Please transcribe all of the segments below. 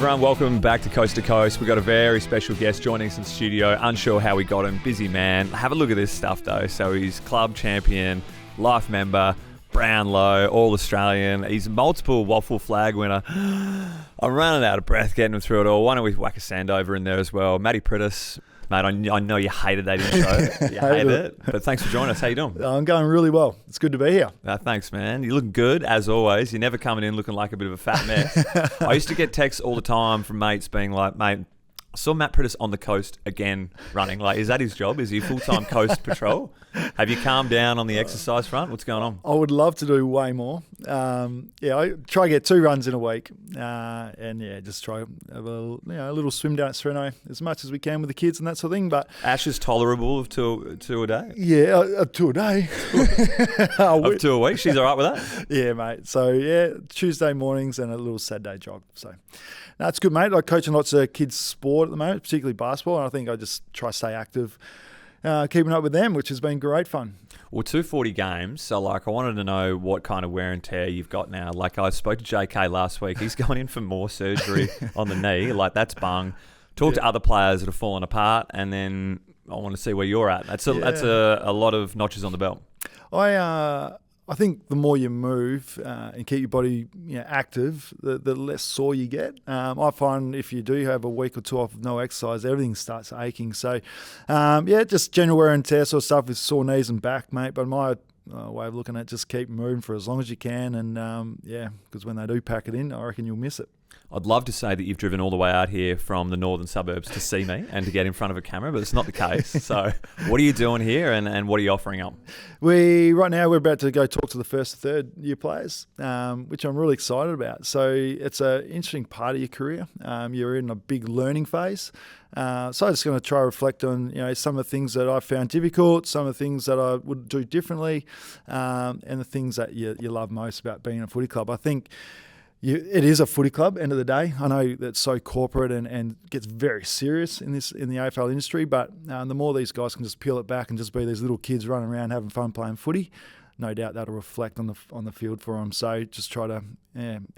everyone, welcome back to Coast. We've got a very special guest joining us in the studio. Unsure how we got him, busy man. Have a look at this stuff though. So he's club champion, life member, Brownlow, All-Australian. He's a multiple waffle flag winner. I'm running out of breath getting him through it all. Why don't we whack a sand over in there as well? Matty Priddis. Mate, I know you hated that intro. You hated it. But thanks for joining us. How you doing? I'm going really well. It's good to be here. Thanks, man. You're looking good, as always. You're never coming in looking like a bit of a fat mess. I used to get texts all the time from mates being like, mate, I saw Matt Priddis on the coast again running. Like, is that his job? Is he full-time coast patrol? Have you calmed down on the exercise front? What's going on? I would love to do way more. I try to get 2 runs in a week. Just try have a little swim down at Sereno as much as we can with the kids and that sort of thing. But Ash is tolerable of two a day? Yeah, 2 a day. Of 2 a week? She's all right with that? Yeah, mate. So, Tuesday mornings and a little Saturday jog. So, no, it's good, mate. I coach in lots of kids' sport at the moment, particularly basketball, and I think I just try to stay active, keeping up with them, which has been great fun. Well, 240 games, so I wanted to know what kind of wear and tear you've got now. I spoke to JK last week. He's going in for more surgery on the knee. That's bung. Talk to other players that have fallen apart, and then I want to see where you're at. That's a lot of notches on the belt. I think the more you move and keep your body active, the less sore you get. I find if you do have a week or 2 off of no exercise, everything starts aching. So, just general wear and tear sort of stuff with sore knees and back, mate. But my way of looking at it, just keep moving for as long as you can. And, because when they do pack it in, I reckon you'll miss it. I'd love to say that you've driven all the way out here from the northern suburbs to see me and to get in front of a camera, but it's not the case. So what are you doing here and what are you offering up? Right now we're about to go talk to the first and third year players, which I'm really excited about. So it's an interesting part of your career. You're in a big learning phase. So I'm just going to try to reflect on some of the things that I found difficult, some of the things that I would do differently, and the things that you love most about being in a footy club. I think it is a footy club, end of the day. I know that's so corporate and gets very serious in the AFL industry, but the more these guys can just peel it back and just be these little kids running around having fun playing footy, no doubt that'll reflect on the field for them. So just try to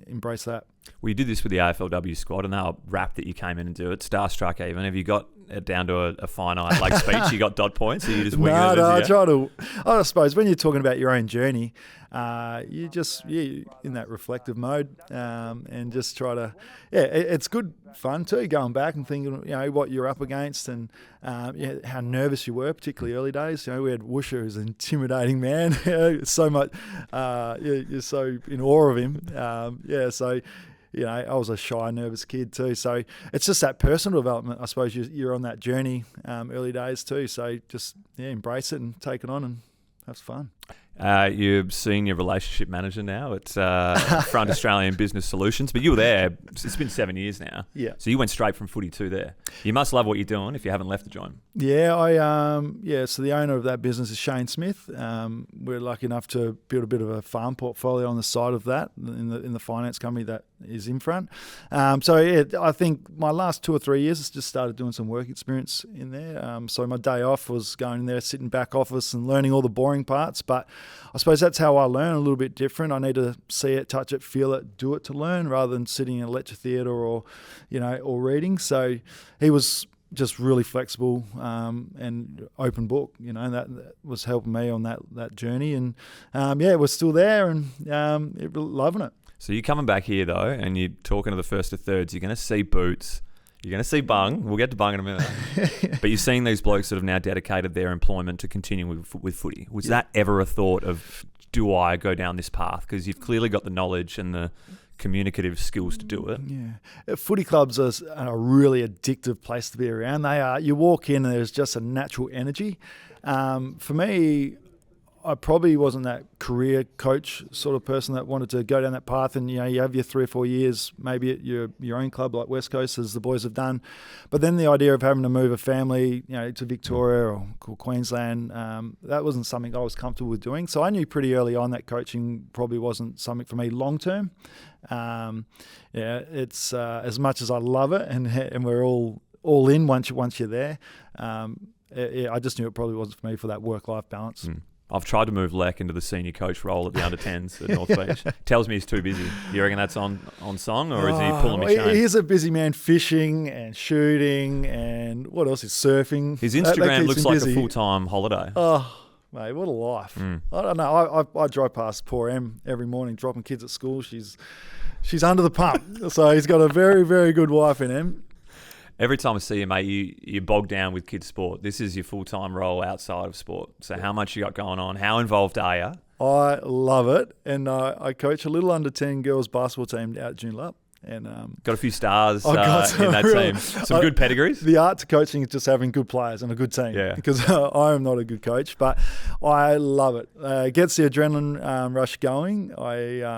embrace that. Well, you did this with the AFLW squad, and they were rapt that you came in and do it. Starstruck even. Have you got it down to a finite speech? You got dot points, or you just wing it? No, I suppose when you're talking about your own journey, you just in that reflective mode, and just try to it's good fun too, going back and thinking what you're up against and how nervous you were, particularly early days. We had Woosha, who's an intimidating man. So much you're so in awe of him. So I was a shy, nervous kid too. So it's just that personal development. I suppose you're on that journey early days too. So just embrace it and take it on and have fun. You're senior relationship manager now at Front Australian Business Solutions, but you were there. It's been 7 years now. Yeah. So you went straight from footy to there. You must love what you're doing if you haven't left the joint. Yeah, So the owner of that business is Shane Smith. We're lucky enough to build a bit of a farm portfolio on the side of that in the finance company that is in front. I think my last 2 or 3 years has just started doing some work experience in there. So my day off was going in there, sitting back office and learning all the boring parts. But I suppose that's how I learn, a little bit different. I need to see it, touch it, feel it, do it to learn, rather than sitting in a lecture theatre or reading. So he was just really flexible and open book, and that was helping me on that journey. And we're still there and loving it. So you're coming back here though, and you're talking to the first to thirds. You're going to see Boots. You're going to see Bung. We'll get to Bung in a minute. But you're seeing these blokes that have now dedicated their employment to continuing with footy. Was that ever a thought of, do I go down this path? Because you've clearly got the knowledge and the communicative skills to do it. Yeah. Footy clubs are a really addictive place to be around. They are. You walk in and there's just a natural energy. For me, I probably wasn't that career coach sort of person that wanted to go down that path, and you have your 3 or 4 years maybe at your own club like West Coast, as the boys have done. But then the idea of having to move a family to Victoria or Queensland, that wasn't something I was comfortable with doing. So I knew pretty early on that coaching probably wasn't something for me long term. It's as much as I love it, and we're all in once you're there. I just knew it probably wasn't for me for that work-life balance. I've tried to move Leck into the senior coach role at the under-10s at North Beach. Tells me he's too busy. You reckon that's on song, or is he pulling me chain? He's a busy man, fishing and shooting and what else is surfing. His Instagram looks like a full-time holiday. Oh, mate, what a life. I don't know. I drive past poor Em every morning dropping kids at school. She's under the pump. So he's got a very, very good wife in Em. Every time I see you, mate, you're bogged down with kids' sport. This is your full-time role outside of sport. So how much you got going on? How involved are you? I love it. And I coach a little under-10 girls basketball team out at Joondalup. And got a few stars in that team. Some good pedigrees. The art to coaching is just having good players and a good team. Yeah. Because I am not a good coach, but I love it. It gets the adrenaline rush going.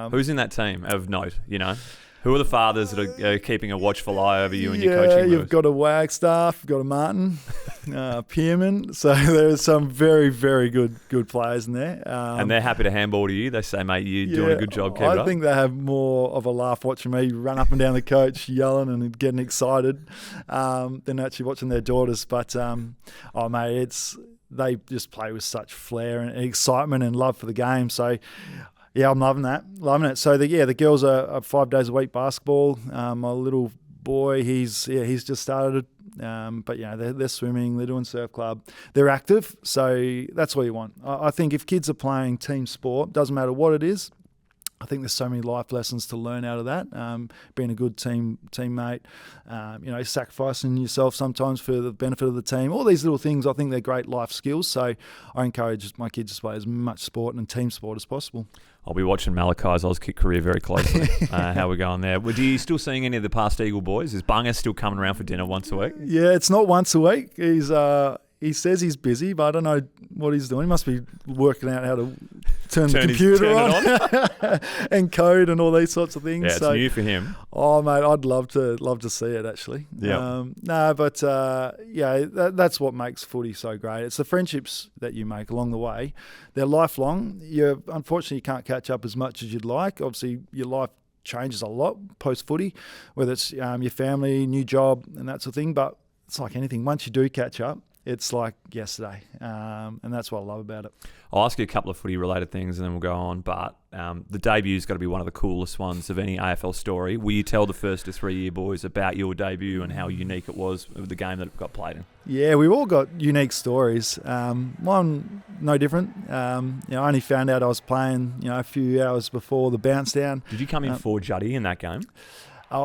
Who's in that team of note, you know? Who are the fathers that are keeping a watchful eye over you and your coaching moves? You've got a Wagstaff, you've got a Martin, Pierman. So there's some very, very good players in there. And they're happy to handball to you. They say, mate, you're doing a good job. Keep it up. I think they have more of a laugh watching me run up and down the coach, yelling and getting excited than actually watching their daughters. But, mate, they just play with such flair and excitement and love for the game. So, yeah, I'm loving it. So the girls are 5 days a week basketball. My little boy, he's just started. But they're swimming, they're doing surf club, they're active. So that's what you want. I think if kids are playing team sport, doesn't matter what it is. I think there's so many life lessons to learn out of that. Being a good teammate, sacrificing yourself sometimes for the benefit of the team. All these little things, I think they're great life skills. So I encourage my kids to play as much sport and team sport as possible. I'll be watching Malachi's Auskick career very closely. How we're going there. Are you still seeing any of the past Eagle boys? Is Bunga still coming around for dinner once a week? Yeah, it's not once a week. He says he's busy, but I don't know what he's doing. He must be working out how to turn the computer on and code and all these sorts of things. Yeah, it's new for him. Oh, mate, I'd love to see it actually. Yeah. That's what makes footy so great. It's the friendships that you make along the way. They're lifelong. Unfortunately, you can't catch up as much as you'd like. Obviously, your life changes a lot post-footy, whether it's your family, new job, and that sort of thing. But it's like anything. Once you do catch up, it's like yesterday, and that's what I love about it. I'll ask you a couple of footy-related things and then we'll go on, but the debute's got to be one of the coolest ones of any AFL story. Will you tell the first to 3 year boys about your debut and how unique it was with the game that it got played in? Yeah, we've all got unique stories. Mine, no different. I only found out I was playing a few hours before the bounce down. Did you come in for Juddy in that game?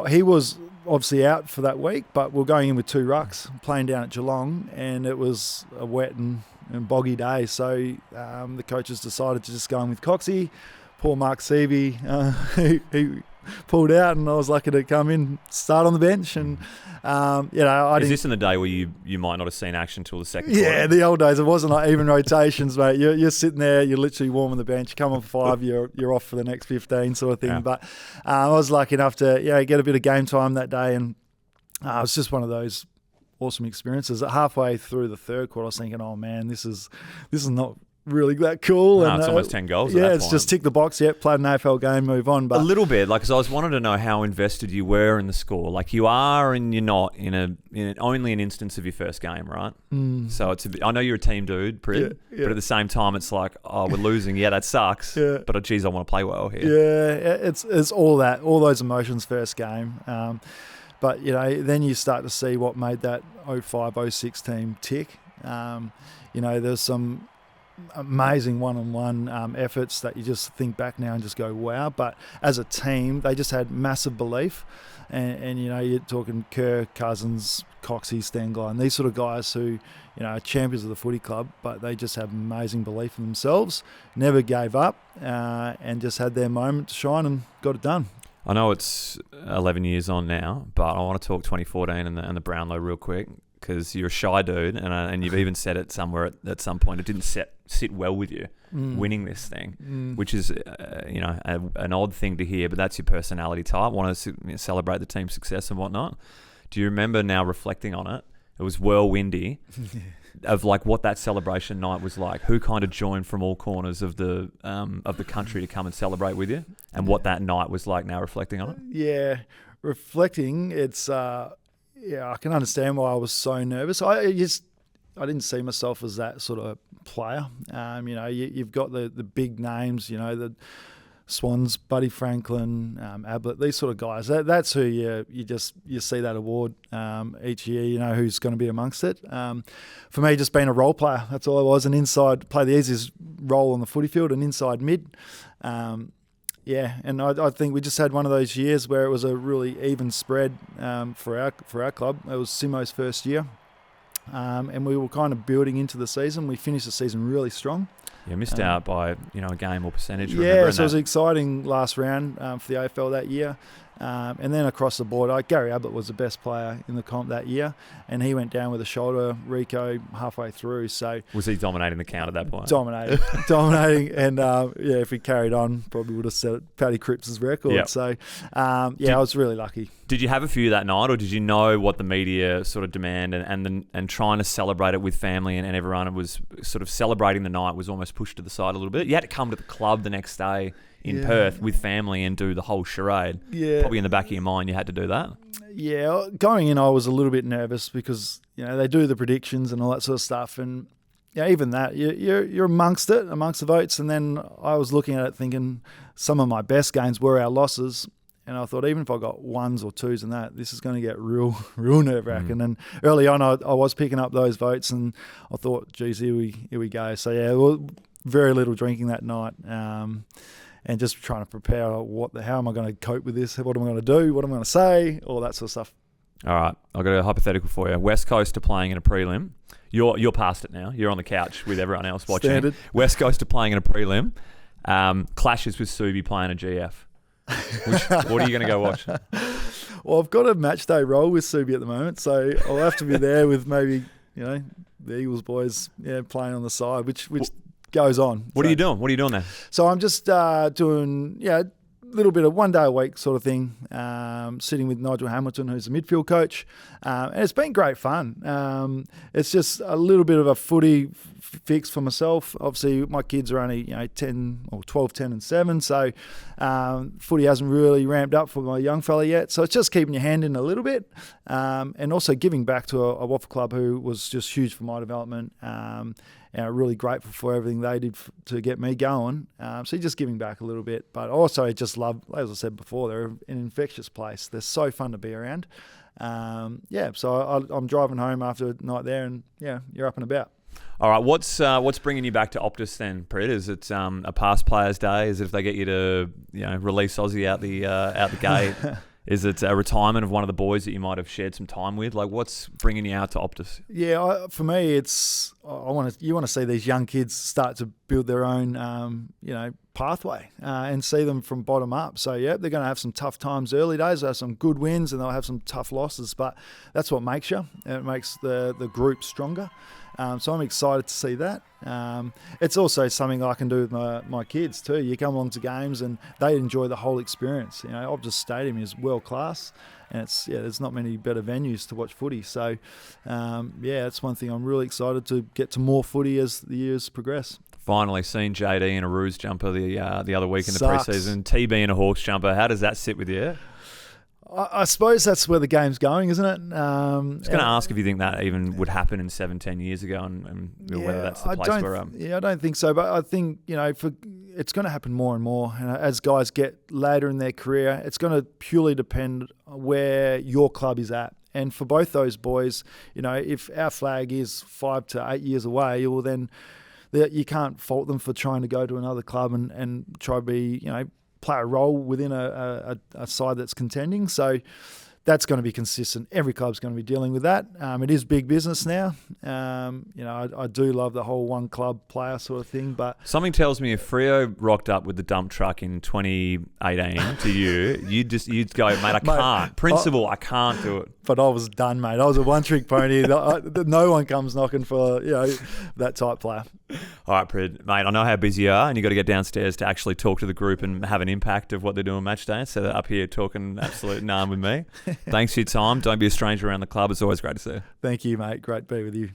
He was obviously out for that week, but we're going in with 2 rucks, playing down at Geelong, and it was a wet and boggy day. So the coaches decided to just go in with Coxie. Poor Mark Seavey, he pulled out, and I was lucky to come in, start on the bench. And Is this in the day where you might not have seen action till the second quarter? Yeah, the old days. It wasn't like even rotations, mate. You're sitting there, you're literally warming the bench. You come on 5, you're off for the next 15 sort of thing. Yeah. But I was lucky enough to get a bit of game time that day, and it was just one of those awesome experiences. Halfway through the third quarter, I was thinking, oh man, this is not really that cool. No, it's almost 10 goals. Yeah, it's just tick the box. Yeah, played an AFL game, move on. But a little bit, because I was wanting to know how invested you were in the score. Like you are and you're not in only an instance of your first game, right? So I know you're a team dude, Prid, but at the same time, it's like, oh, we're losing. Yeah, that sucks. Yeah. But geez, I want to play well here. Yeah, it's all those emotions first game. But then you start to see what made that 05-06 team tick. There's some amazing one-on-one efforts that you just think back now and just go, wow. But as a team, they just had massive belief. And you're talking Kerr, Cousins, Coxie, Stengler, and these sort of guys who, are champions of the footy club, but they just have amazing belief in themselves, never gave up, and just had their moment to shine and got it done. I know it's 11 years on now, but I want to talk 2014 and the Brownlow real quick, because you're a shy dude, and you've even said it somewhere at some point. It didn't sit well with you winning this thing, which is an odd thing to hear, but that's your personality type. Want to celebrate the team's success and whatnot. Do you remember now reflecting on it? It was whirlwindy. Of like what that celebration night was like. Who kind of joined from all corners of the country to come and celebrate with you, and what that night was like now reflecting on it? Yeah, reflecting, it's I can understand why I was so nervous. I didn't see myself as that sort of player. You've got the big names, the Swans, Buddy Franklin, Ablett, these sort of guys. That's who you see that award each year. You know who's going to be amongst it. For me, just being a role player, that's all I was. An inside, play the easiest role on the footy field, an inside mid. And I think we just had one of those years where it was a really even spread for our club. It was Simo's first year, and we were kind of building into the season. We finished the season really strong. Yeah, missed out by a game or percentage. Yeah, so it was an exciting last round for the AFL that year. And then across the board, Gary Ablett was the best player in the comp that year, and he went down with a shoulder, Rico, halfway through. So was he dominating the count at that point? Dominating, and if he carried on, probably would have set Paddy Cripps' record. Yep. So, I was really lucky. Did you have a few that night, or did you know what the media sort of demand and trying to celebrate it with family and everyone was sort of celebrating the night was almost pushed to the side a little bit? You had to come to the club the next day in Perth with family and do the whole charade. Yeah. Probably in the back of your mind you had to do that. Yeah, going in I was a little bit nervous because they do the predictions and all that sort of stuff, and even that you're amongst the votes. And then I was looking at it thinking some of my best games were our losses. And I thought, even if I got ones or twos in that, this is going to get real nerve-wracking. And early on, I was picking up those votes, and I thought, geez, here we go. So, very little drinking that night, and just trying to prepare how am I going to cope with this? What am I going to do? What am I going to say? All that sort of stuff. All right, I've got a hypothetical for you. West Coast are playing in a prelim. You're past it now. You're on the couch with everyone else watching. Standard. West Coast are playing in a prelim. Clashes with Subi playing a GF. What are you going to go watch? Well, I've got a match day role with Subi at the moment, so I'll have to be there with maybe the Eagles boys playing on the side, which goes on. What are you doing? What are you doing there? So I'm just doing a little bit of 1 day a week sort of thing, sitting with Nigel Hamilton, who's the midfield coach, and it's been great fun. It's just a little bit of a footy fix for myself. Obviously, my kids are only 12, 10 and 7, so footy hasn't really ramped up for my young fella yet. So it's just keeping your hand in a little bit, and also giving back to a WAFL club who was just huge for my development. And really grateful for everything they did to get me going. So just giving back a little bit. But also I just love, as I said before, they're an infectious place. They're so fun to be around. So I'm driving home after a night there, and you're up and about. All right, what's bringing you back to Optus then, Pred? Is it a past players' day? Is it if they get you to release Aussie out the gate? Is it a retirement of one of the boys that you might have shared some time with? Like, what's bringing you out to Optus? Yeah, for me, it's you want to see these young kids start to build their own, pathway and see them from bottom up. So, they're going to have some tough times early days. They'll have some good wins and they'll have some tough losses, but that's what makes you. It makes the group stronger. So I'm excited to see that. It's also something I can do with my kids too. You come along to games and they enjoy the whole experience. Optus Stadium is world class, and there's not many better venues to watch footy. So that's one thing I'm really excited to get to more footy as the years progress. Finally seen JD in a Roos jumper the other week in the preseason. TB in a Hawks jumper. How does that sit with you? I suppose that's where the game's going, isn't it? I was going to ask if you think that even would happen in 7-10 years ago, and whether that's the place where... I don't think so, but I think, it's going to happen more and more. And as guys get later in their career, it's going to purely depend where your club is at. And for both those boys, if our flag is 5 to 8 years away, well then you can't fault them for trying to go to another club and try to be, play a role within a side that's contending. So that's going to be consistent. Every club's going to be dealing with that. It is big business now. I do love the whole one club player sort of thing. But something tells me if Freo rocked up with the dump truck in 2018 to you'd go, mate, I can't. Principal, I can't do it. But I was done, mate. I was a one-trick pony. No one comes knocking for that type player. All right, Pred, mate, I know how busy you are, and you've got to get downstairs to actually talk to the group and have an impact of what they're doing match day. So they're up here talking absolute none with me. Thanks for your time. Don't be a stranger around the club. It's always great to see you. Thank you, mate. Great to be with you.